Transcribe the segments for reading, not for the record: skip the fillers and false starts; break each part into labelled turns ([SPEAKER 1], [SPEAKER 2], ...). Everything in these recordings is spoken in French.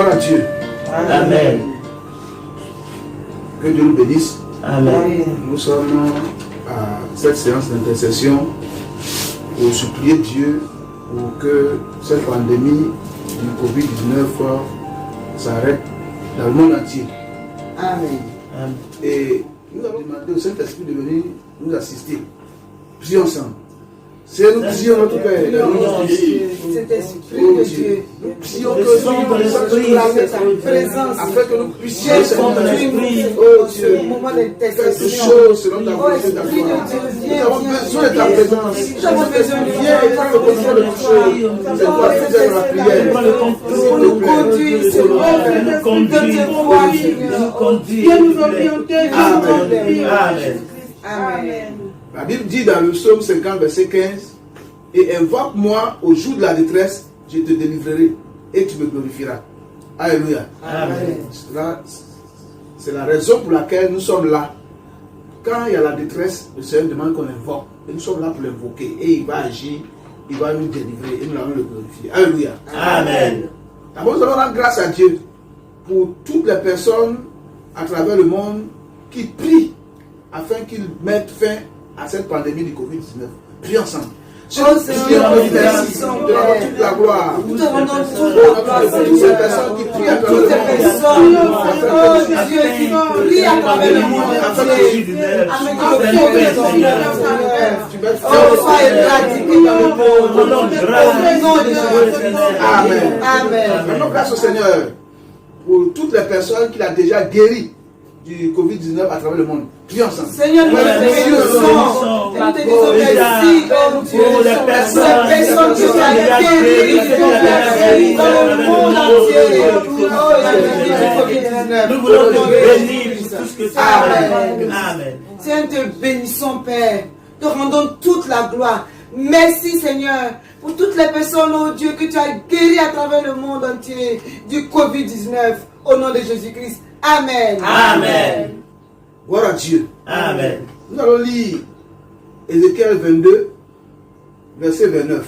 [SPEAKER 1] Gloire à Dieu.
[SPEAKER 2] Amen.
[SPEAKER 1] Que Dieu nous bénisse.
[SPEAKER 2] Amen.
[SPEAKER 1] Nous sommes à cette séance d'intercession pour supplier Dieu pour que cette pandémie du Covid-19 s'arrête dans le monde entier.
[SPEAKER 3] Amen.
[SPEAKER 1] Et nous avons demandé au Saint-Esprit de venir nous assister. Prions ensemble. C'est nous prions notre Père.
[SPEAKER 3] Cet esprit de Dieu,
[SPEAKER 1] Nous prions que
[SPEAKER 3] ta présence,
[SPEAKER 1] afin que nous puissions
[SPEAKER 3] ce moment
[SPEAKER 1] quelque
[SPEAKER 3] d'intercession.
[SPEAKER 1] chose selon ta volonté et ta
[SPEAKER 3] Esprit
[SPEAKER 1] gloire.
[SPEAKER 3] de Dieu,
[SPEAKER 1] Nous
[SPEAKER 3] viens,
[SPEAKER 1] avons besoin de ta présence.
[SPEAKER 3] Nous avons besoin de
[SPEAKER 1] Viens et prends le contrôle de toutes choses. C'est toi qui fais la prière.
[SPEAKER 3] pour nous conduire, Seigneur, de te voir,
[SPEAKER 2] Viens
[SPEAKER 3] nous orienter,
[SPEAKER 2] Amen.
[SPEAKER 3] Amen.
[SPEAKER 1] La Bible dit dans le psaume 50, verset 15, et invoque-moi au jour de la détresse, je te délivrerai et tu me glorifieras. Alléluia.
[SPEAKER 2] Amen.
[SPEAKER 1] C'est la raison pour laquelle nous sommes là. Quand il y a la détresse, le Seigneur demande qu'on invoque. Et nous sommes là pour l'invoquer. Et il va agir, il va nous délivrer et nous allons le glorifier. Alléluia.
[SPEAKER 2] Amen.
[SPEAKER 1] D'abord, nous allons rendre grâce à Dieu pour toutes les personnes à travers le monde qui prient afin qu'ils mettent fin à cette pandémie du Covid-19. Prions ensemble.
[SPEAKER 3] Seigneur,
[SPEAKER 1] nous te rendons toute la gloire.
[SPEAKER 3] Nous te rendons toute la gloire,
[SPEAKER 1] Toutes ces personnes qui prient à travers
[SPEAKER 3] toutes
[SPEAKER 1] le
[SPEAKER 3] ces
[SPEAKER 1] monde.
[SPEAKER 3] personnes, oh Dieu, qui prient à travers le monde entier, afin que le feu de ton Seigneur, oh, soit éradiqué dans le monde, au nom de Jésus.
[SPEAKER 1] Amen.
[SPEAKER 3] Amen.
[SPEAKER 1] Rendons grâce au Seigneur pour toutes les personnes qu'il a déjà guéries du Covid-19 à travers le monde. Prions ensemble.
[SPEAKER 3] Seigneur, nous te bénissons. Nous te disons merci, oh Dieu,
[SPEAKER 2] pour les
[SPEAKER 3] personnes qui sont guéries dans le monde entier. Oh, la Covid-19.
[SPEAKER 2] Nous voulons te bénir pour tout ce que tu as fait. Amen.
[SPEAKER 3] Seigneur, te bénissons, Père. Te rendons toute la gloire. Merci, Seigneur, pour toutes les personnes, oh Dieu, que tu as guéries à travers le monde entier du Covid-19. Au nom de Jésus-Christ. Amen.
[SPEAKER 2] Amen.
[SPEAKER 1] Gloire à Dieu.
[SPEAKER 2] Amen.
[SPEAKER 1] Nous allons lire Ézéchiel 22, verset 29.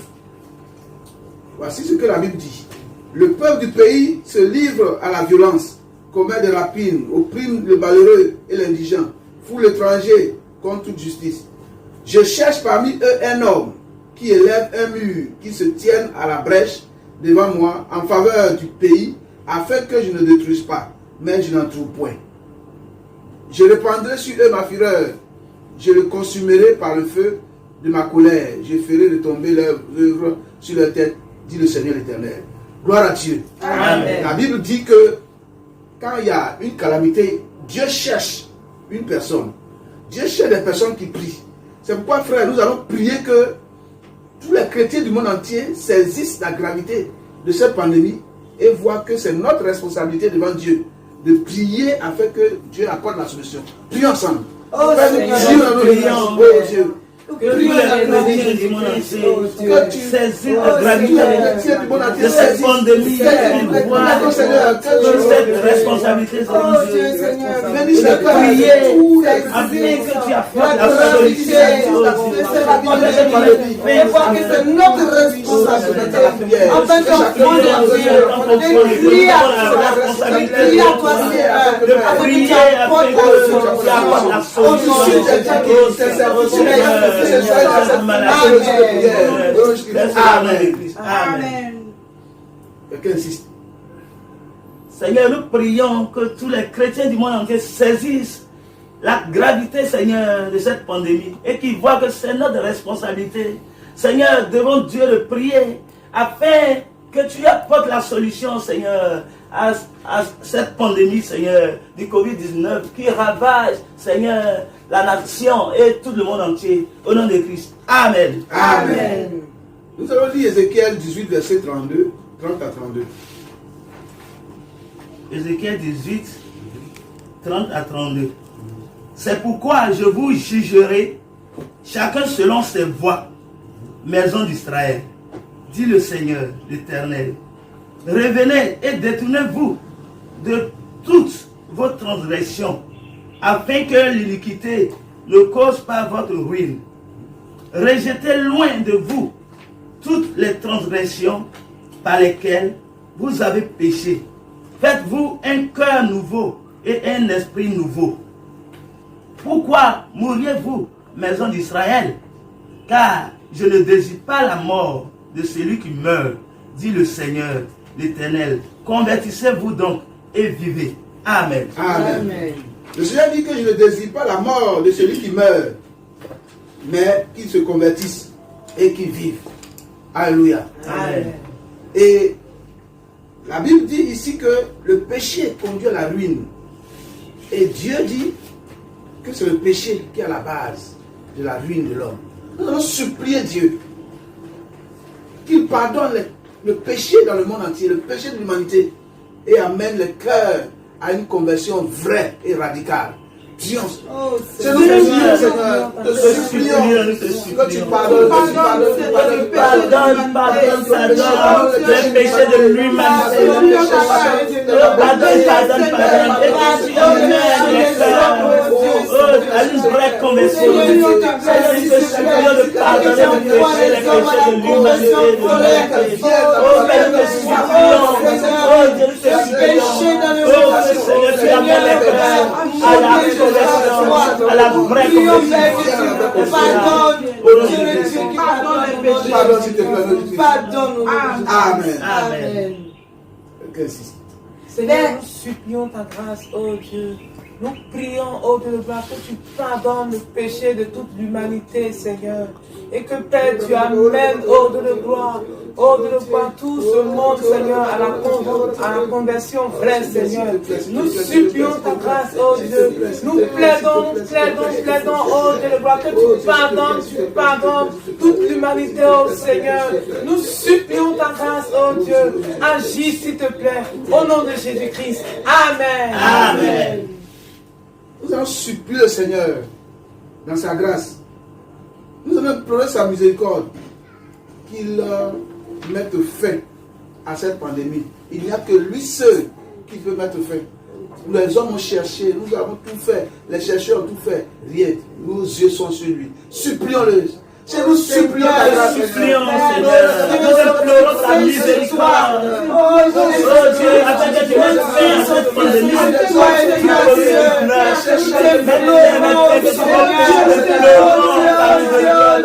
[SPEAKER 1] Voici ce que la Bible dit. Le peuple du pays se livre à la violence, commet des rapines, opprime le malheureux et l'indigent, fout l'étranger contre toute justice. Je cherche parmi eux un homme qui élève un mur, qui se tienne à la brèche devant moi en faveur du pays, afin que je ne détruise pas, mais je n'en trouve point. Je répandrai sur eux ma fureur, je le consumerai par le feu de ma colère, je ferai retomber leurs œuvres sur leur tête, dit le Seigneur l'Éternel. Gloire à Dieu.
[SPEAKER 3] Amen.
[SPEAKER 1] La Bible dit que quand il y a une calamité, Dieu cherche une personne. Dieu cherche des personnes qui prient. C'est pourquoi, frère, nous allons prier que tous les chrétiens du monde entier saisissent la gravité de cette pandémie et voient que c'est notre responsabilité devant Dieu de prier afin que Dieu apporte la solution. Prions ensemble.
[SPEAKER 3] Oh Seigneur,
[SPEAKER 1] prions, oh Dieu.
[SPEAKER 2] Que tous les chrétiens du monde entier saisissent la gravité de cette pandémie et voient cette responsabilité selon Dieu. De prier afin que tu apportes la solution.
[SPEAKER 3] Et voir que c'est notre responsabilité. Afin qu'enfant de Dieu, de crier à toi, Seigneur, afin que tu apportes la solution.
[SPEAKER 2] Amen.
[SPEAKER 1] Quelqu'un insiste.
[SPEAKER 2] Seigneur, nous prions que tous les chrétiens du monde entier saisissent la gravité, Seigneur, de cette pandémie et qu'ils voient que c'est notre responsabilité. Seigneur, devant Dieu de prier afin que tu apportes la solution, Seigneur, à cette pandémie, Seigneur, du Covid-19 qui ravage, Seigneur, la nation et tout le monde entier. Au nom de Christ. Amen.
[SPEAKER 1] Amen. Nous allons lire Ézéchiel 18, verset 30 à 32.
[SPEAKER 2] Ézéchiel 18, 30 à 32. C'est pourquoi je vous jugerai, chacun selon ses voies, maison d'Israël, dit le Seigneur, l'Éternel. Revenez et détournez-vous de toutes vos transgressions, afin que l'iniquité ne cause pas votre ruine. Rejetez loin de vous toutes les transgressions par lesquelles vous avez péché, Faites-vous un cœur nouveau et un esprit nouveau. Pourquoi mourriez-vous, maison d'Israël? Car je ne désire pas la mort de celui qui meurt, dit le Seigneur, l'Éternel. Convertissez-vous donc et vivez. Amen.
[SPEAKER 1] Amen. Le Seigneur dit que je ne désire pas la mort de celui qui meurt, mais qu'il se convertisse et qu'il vive. Alléluia.
[SPEAKER 2] Amen.
[SPEAKER 1] Et la Bible dit ici que le péché conduit à la ruine. Et Dieu dit que c'est le péché qui est à la base de la ruine de l'homme. Nous allons supplier Dieu qu'il pardonne le péché dans le monde entier, le péché de l'humanité, et amène le cœur à une conversion vraie et radicale. Prions. C'est nous qui prions, Seigneur. Te supplions que tu pardonnes,
[SPEAKER 2] les péchés de l'humanité. Pardonne. Et que tu amènes les cœurs à une vraie conversion. Seigneur, nous te supplions de pardonner les péchés de l'humanité. Oh, Père, nous te supplions. Oh, Dieu, nous te supplions. Oh, Seigneur, tu amènes les cœurs à la conversion, à la vraie conversion.
[SPEAKER 3] Pardonne.
[SPEAKER 1] Amen.
[SPEAKER 2] Amen.
[SPEAKER 4] Seigneur, nous supplions ta grâce, oh Dieu. Nous prions, oh Dieu, que tu pardonnes le péché de toute l'humanité, Seigneur. Et que, Père, tu amènes, oh Dieu de gloire, tout ce monde, Seigneur, à la conversion vraie, Seigneur. Nous supplions ta grâce, oh Dieu. Nous plaidons, oh Dieu de gloire, que tu pardonnes toute l'humanité, oh Seigneur. Nous supplions ta grâce, oh Dieu. Agis, s'il te plaît, au nom de Jésus-Christ. Amen.
[SPEAKER 2] Amen.
[SPEAKER 1] Nous allons supplier le Seigneur dans sa grâce. Nous allons implorer sa miséricorde qu'il mette fin à cette pandémie. Il n'y a que lui seul qui peut mettre fin. Les hommes ont cherché, nous avons tout fait, les chercheurs ont tout fait, rien. Nos yeux sont sur lui. Supplions-le. C'est nous supplions ta grâce.
[SPEAKER 2] Supplions, Seigneur. Nous implorons ta miséricorde. Oh Dieu, afin que tu mettes fin à cette pandémie. Ta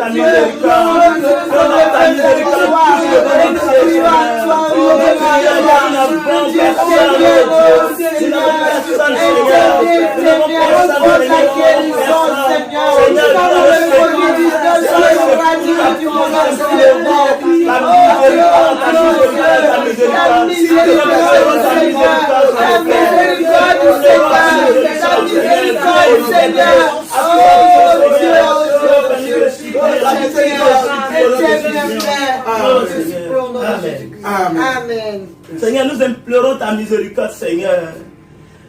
[SPEAKER 2] miséricorde. Ta
[SPEAKER 3] Amen.
[SPEAKER 2] Seigneur, nous implorons ta miséricorde, Seigneur.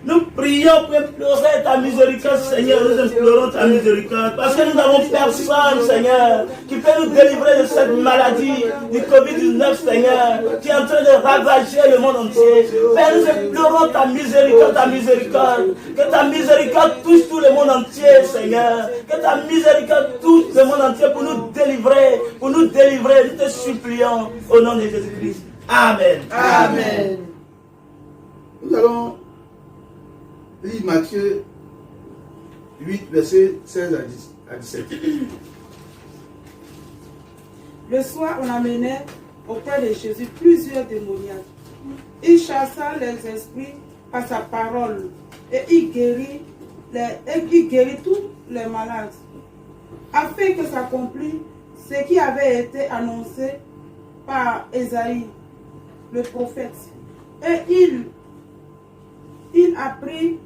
[SPEAKER 2] Nous prions pour implorer ta miséricorde, Seigneur. Nous implorons ta miséricorde. Parce que nous n'avons personne, Seigneur, qui peut nous délivrer de cette maladie du Covid-19, Seigneur, qui est en train de ravager le monde entier. Père, nous implorons ta miséricorde, ta miséricorde. Que ta miséricorde touche tout le monde entier, Seigneur. Que ta miséricorde touche le monde entier pour nous délivrer, Nous te supplions au nom de Jésus-Christ. Amen.
[SPEAKER 3] Amen.
[SPEAKER 1] Nous allons lire Matthieu 8, versets 16 à 17.
[SPEAKER 5] Le soir, on amenait auprès de Jésus plusieurs démoniaques. Il chassa les esprits par sa parole et il guérit tous les malades, afin que s'accomplisse ce qui avait été annoncé par Ésaïe, le prophète. Et il a pris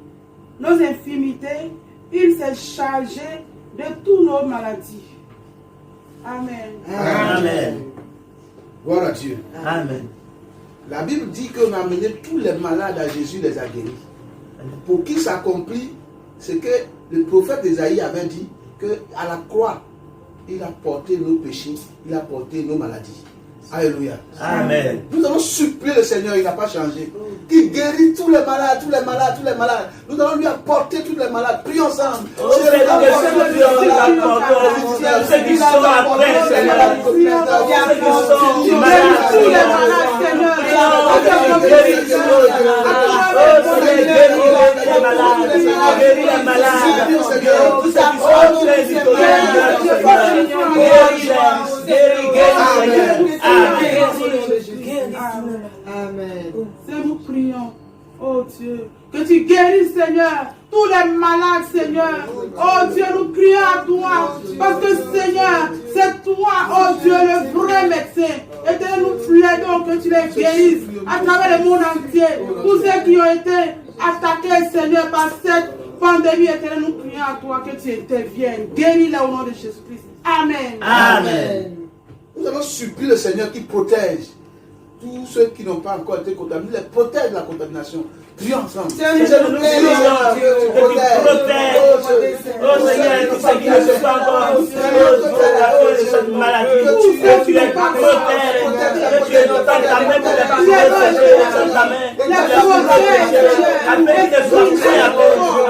[SPEAKER 5] nos infirmités, il s'est chargé de toutes nos maladies. Amen.
[SPEAKER 2] Amen.
[SPEAKER 1] Gloire à Dieu.
[SPEAKER 2] Amen.
[SPEAKER 1] La Bible dit qu'on a amené tous les malades à Jésus, les a guéris. Pour qu'il s'accomplisse ce que le prophète Ésaïe avait dit, qu'à la croix, il a porté nos péchés, il a porté nos maladies. Alléluia.
[SPEAKER 2] Amen.
[SPEAKER 1] Nous allons supplier le Seigneur, il n'a pas changé. Qu'il guérit tous les malades, tous les malades, tous les malades. Nous allons lui apporter tous les malades. Prions ensemble.
[SPEAKER 2] Ceux qui sont après, Seigneur. Ceux qui sont malades, malades, guéris les malades, tous ceux qui sont entrés du
[SPEAKER 3] Amen.
[SPEAKER 5] Seigneur, nous prions, oh Dieu, que tu guérisses, Seigneur, tous les malades, Seigneur. Oh Dieu, nous crions à toi, parce que Seigneur, c'est toi, oh Dieu, le vrai médecin. Et nous plaidons que tu les guérisses à travers le monde entier. Tous ceux qui ont été attaqués, Seigneur, par cette pandémie, éternelle, nous prions à toi que tu interviennes. Guéris-les au nom de Jésus-Christ. Amen.
[SPEAKER 2] Amen.
[SPEAKER 1] Nous allons supplier le Seigneur qui protège tous ceux qui n'ont pas encore été contaminés, les protège de la contamination. Prions ensemble.
[SPEAKER 2] Seigneur, nous prions que tu protèges. Oh Seigneur, tous ceux qui ne sont pas encore de cette maladie, que tu les protèges, que tu étends ta main pour les protéger, ta main, afin qu'ils ne soient point à terre,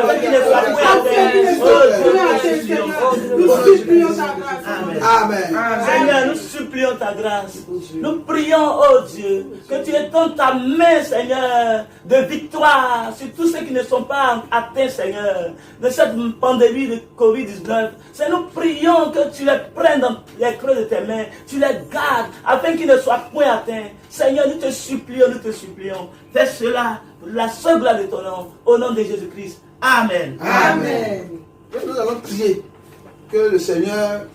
[SPEAKER 2] afin qu'ils ne soient point à terre. Oh Dieu, nous supplions ta grâce.
[SPEAKER 1] Amen.
[SPEAKER 2] Seigneur, nous supplions ta grâce. Nous prions, oh Dieu, que tu étends ta main, Seigneur, de victoire sur tous ceux qui ne sont pas atteints, Seigneur, de cette pandémie de Covid-19. Seigneur, nous prions que tu les prennes dans les creux de tes mains, tu les gardes, afin qu'ils ne soient point atteints. Seigneur, nous te supplions. Fais cela pour la seule gloire de ton nom, au nom de Jésus-Christ. Amen.
[SPEAKER 3] Amen.
[SPEAKER 1] Et nous allons prier que le Seigneur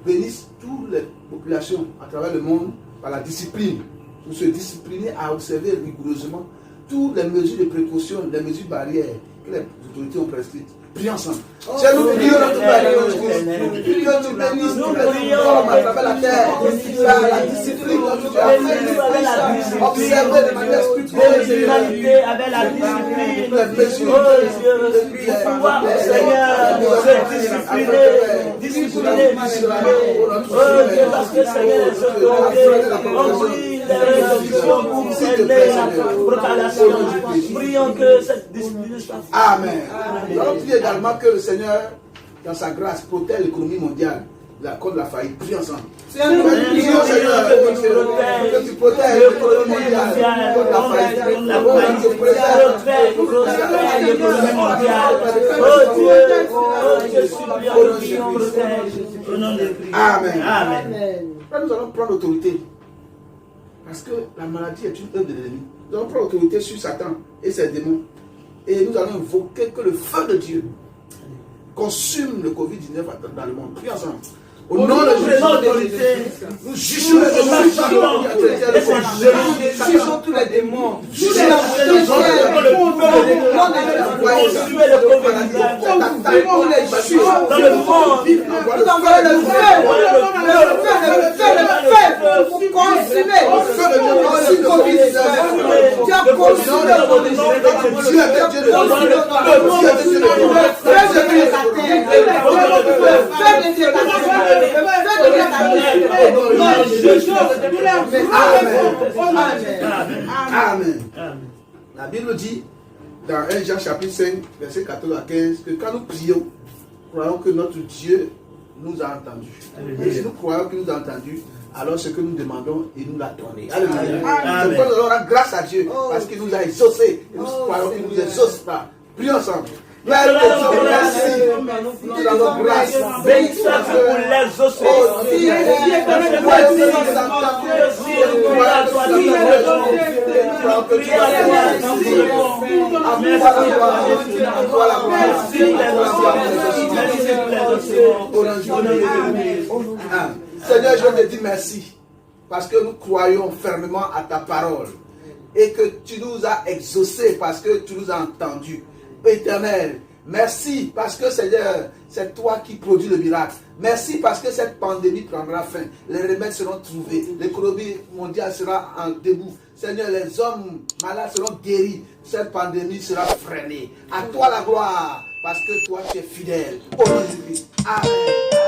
[SPEAKER 1] bénisse toutes les populations à travers le monde par la discipline, pour se discipliner à observer rigoureusement toutes les mesures de précaution, les mesures barrières que les autorités ont prescrites. Prions ensemble. Seigneur, nous prions notre Père. Nous prions, nous bénissons, nous prions à travers la terre, la discipline, observer de manière scrupuleuse
[SPEAKER 2] l'humanité avec la discipline. Oh Dieu, pouvoir, Seigneur, se discipliner. Oh Dieu, parce que Seigneur, les autorités ont pris les résolutions pour aider la propagation. Prions que cette discipline soit faite.
[SPEAKER 1] Amen. Nous allons prier également que le Seigneur, dans sa grâce, protège l'économie mondiale contre la faillite. Prions ensemble.
[SPEAKER 3] Seigneur,
[SPEAKER 1] que tu protèges l'économie mondiale contre la faillite.
[SPEAKER 2] L'économie mondiale. Oh Dieu, supplions, protège au nom de Christ.
[SPEAKER 1] Amen.
[SPEAKER 2] Amen.
[SPEAKER 1] Nous allons prendre l'autorité. Parce que la maladie est une œuvre de l'ennemi. Nous allons prendre l'autorité sur Satan et ses démons. Et nous allons invoquer que le feu de Dieu consume le Covid-19 dans le monde. Prions ensemble. Au nom de Jésus, nous jugeons
[SPEAKER 3] tous les démons.
[SPEAKER 1] Amen. La Bible dit dans 1 Jean chapitre 5, verset 14 à 15, que quand nous prions, croyons que notre Dieu nous a entendus. Et si nous croyons qu'il nous a entendus, alors ce que nous demandons, il nous l'a donné. Alléluia. C'est pourquoi nous allons rendre grâce à Dieu, parce qu'il nous a exaucés. Et nous croyons qu'il nous exauce pas. Prions ensemble. Père, merci. Nous avons grâce.
[SPEAKER 2] Béni soit pour les ossements.
[SPEAKER 1] Seigneur, je te dis merci parce que nous croyons fermement à ta parole et que tu nous as exaucés parce que tu nous as entendus. Éternel, merci parce que Seigneur, c'est toi qui produis le miracle. Merci parce que cette pandémie prendra fin. Les remèdes seront trouvés. L'économie mondiale sera en debout. Seigneur, les hommes malades seront guéris. Cette pandémie sera freinée. À toi la gloire parce que toi tu es fidèle. Au nom de Christ. Amen.